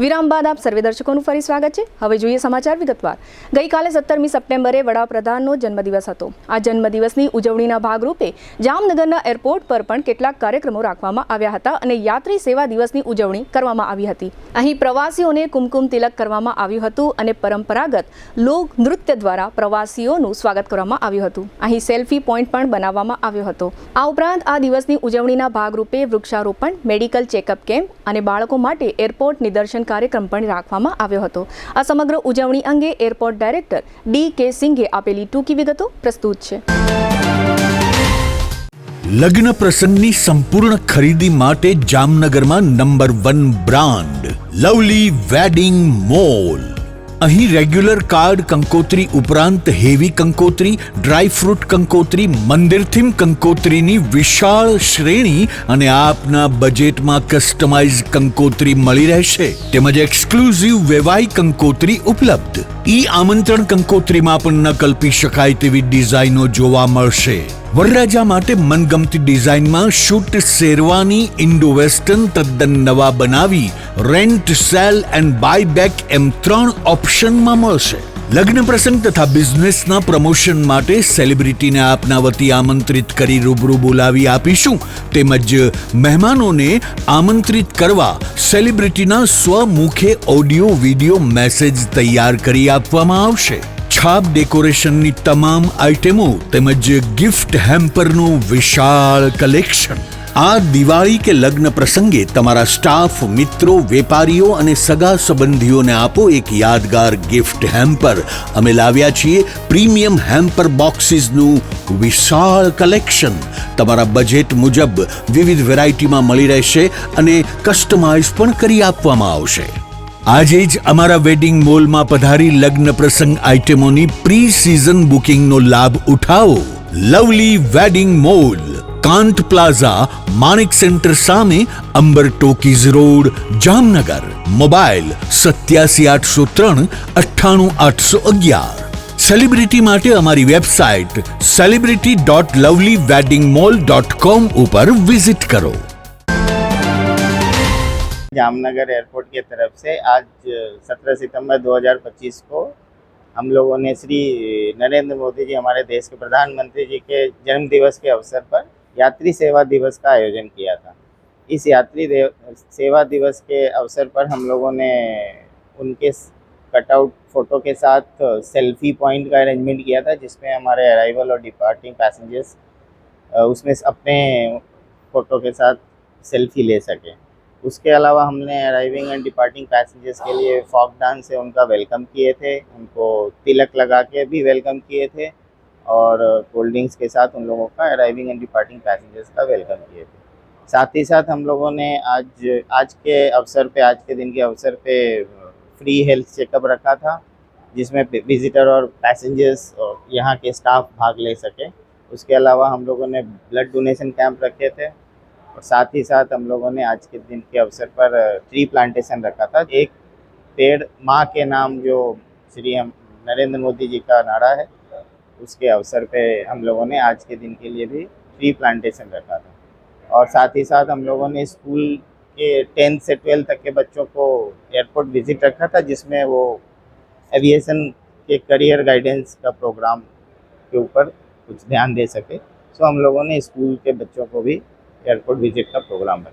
વિરામ બાદ આપ સર્વે દર્શકોનું ફરી સ્વાગત છે। હવે જોઈએ સમાચાર વિગતવાર। ગઈકાલે 17મી સપ્ટેમ્બરે વડાપ્રધાનનો જન્મદિવસ હતો। આ જન્મદિવસની ઉજવણીના ભાગરૂપે જામનગરના એરપોર્ટ પર પણ કેટલાક કાર્યક્રમો રાખવામાં આવ્યા હતા અને યાત્રી સેવા દિવસની ઉજવણી કરવામાં આવી હતી। અહીં પ્રવાસીઓને કુમકુમ તિલક કરવામાં આવ્યું હતું અને પરંપરાગત લોક નૃત્ય દ્વારા પ્રવાસીઓનું સ્વાગત કરવામાં આવ્યું હતું। અહીં સેલ્ફી પોઈન્ટ પણ બનાવવામાં આવ્યો હતો। આ ઉપરાંત આ દિવસની ઉજવણીના ભાગરૂપે વૃક્ષારોપણ, મેડિકલ ચેકઅપ કેમ્પ અને બાળકો માટે એરપોર્ટ નિદર્શન કાર્યક્રમ પણ રાખવામાં આવ્યો હતો। આ સમગ્ર ઉજવણી અંગે એરપોર્ટ ડાયરેક્ટર ડી.કે. સિંઘે આપેલી ટૂંકી વિગતો પ્રસ્તુત છે। લગ્ન પ્રસંગની સંપૂર્ણ ખરીદી માટે જામનગરમાં number 1 brand lovely wedding mall. અહીં રેગ્યુલર કાર્ડ કંકોત્રી ઉપરાંત હેવી કંકોત્રી, ડ્રાય ફ્રૂટ કંકોત્રી, મંદિર થીમ કંકોત્રીની વિશાળ શ્રેણી અને આપના બજેટમાં કસ્ટમાઇઝ કંકોત્રી મળી રહેશે તેમજ એક્સક્લુઝિવ વેવાઈ કંકોત્રી ઉપલબ્ધ। ઈ આમંત્રણ કંકોત્રીમાં પણ ન કલ્પી શકાય તેવી ડિઝાઇનો જોવા મળશે। વરરાજા માટે મનગમતી ડિઝાઇનમાં શૂટ શેરવાની ઇન્ડો વેસ્ટર્ન તદ્દન નવા બનાવી rent, sell and buy back એમ 3 ઓપ્શનમાં મળશે। લગ્ન પ્રસંગ તથા બિઝનેસના પ્રમોશન માટે સેલિબ્રિટીને આપના વતી આમંત્રિત કરી રૂબરૂ બોલાવી આપીશું તેમજ મહેમાનોને આમંત્રિત કરવા સેલિબ્રિટીના સ્વમુખે ઓડિયો વિડિયો મેસેજ તૈયાર કરી આપવામાં આવશે। છાપ ડેકોરેશનની તમામ આઇટમો તેમજ ગિફ્ટ હેમ્પરનું વિશાળ કલેક્શન। આ દિવાળી કે લગ્ન પ્રસંગે તમારા સ્ટાફ, મિત્રો, વેપારીઓ અને સગા સંબંધીઓને આપો એક યાદગાર ગિફ્ટ હેમ્પર। અમે લાવ્યા છીએ પ્રીમિયમ હેમ્પર બોક્સીસનું વિશાળ કલેક્શન। તમારા બજેટ મુજબ વિવિધ વેરાયટીમાં મળી રહેશે અને કસ્ટમાઇઝ પણ કરી આપવામાં આવશે। આજે જ અમારા વેડિંગ મોલમાં પધારી લગ્ન પ્રસંગ આઇટમોની પ્રી સિઝન બુકિંગનો લાભ ઉઠાવો। Lovely wedding mall, Kant plaza, Manek centre સામે, Amber talkies road, Jamnagar. Mobile 87 803 98 811। Celebrity માટે અમારી વેબસાઇટ celebrity.lovelyweddingmall.com ઉપર વિઝિટ કરો। जामनगर एयरपोर्ट की तरफ से आज 17 सितंबर 2025 को हम लोगों ने श्री नरेंद्र मोदी जी, हमारे देश के प्रधानमंत्री जी के जन्म दिवस के अवसर पर यात्री सेवा दिवस का आयोजन किया था। इस यात्री सेवा दिवस के अवसर पर हम लोगों ने उनके कटआउट फोटो के साथ सेल्फी पॉइंट का अरेंजमेंट किया था, जिसमें हमारे अराइवल और डिपार्टिंग पैसेंजर्स उसमें अपने फ़ोटो के साथ सेल्फी ले सकें। उसके अलावा हमने अराइविंग एंड डिपार्टिंग पैसेंजर्स के लिए फॉक डांस से उनका वेलकम किए थे, उनको तिलक लगा के भी वेलकम किए थे और कोल्ड ड्रिंक्स के साथ उन लोगों का अराइविंग एंड डिपार्टिंग पैसेंजर्स का वेलकम किए थे। साथ ही साथ हम लोगों ने आज के दिन के अवसर पे फ्री हेल्थ चेकअप रखा था, जिसमें विजिटर और पैसेंजर्स और यहाँ के स्टाफ भाग ले सके। उसके अलावा हम लोगों ने ब्लड डोनेशन कैंप रखे थे और साथ ही साथ हम लोगों ने आज के दिन के अवसर पर ट्री प्लांटेशन रखा था। एक पेड़ माँ के नाम जो श्री नरेंद्र मोदी जी का नारा है, उसके अवसर पे हम लोगों ने आज के दिन के लिए भी ट्री प्लांटेशन रखा था। और साथ ही साथ हम लोगों ने स्कूल के 10th से 12th तक के बच्चों को एयरपोर्ट विजिट रखा था, जिसमें वो एविएशन के करियर गाइडेंस का प्रोग्राम के ऊपर कुछ ध्यान दे सके। सो हम लोगों ने स्कूल के बच्चों को भी एयरपोर्ट विजिट का प्रोग्राम रखा।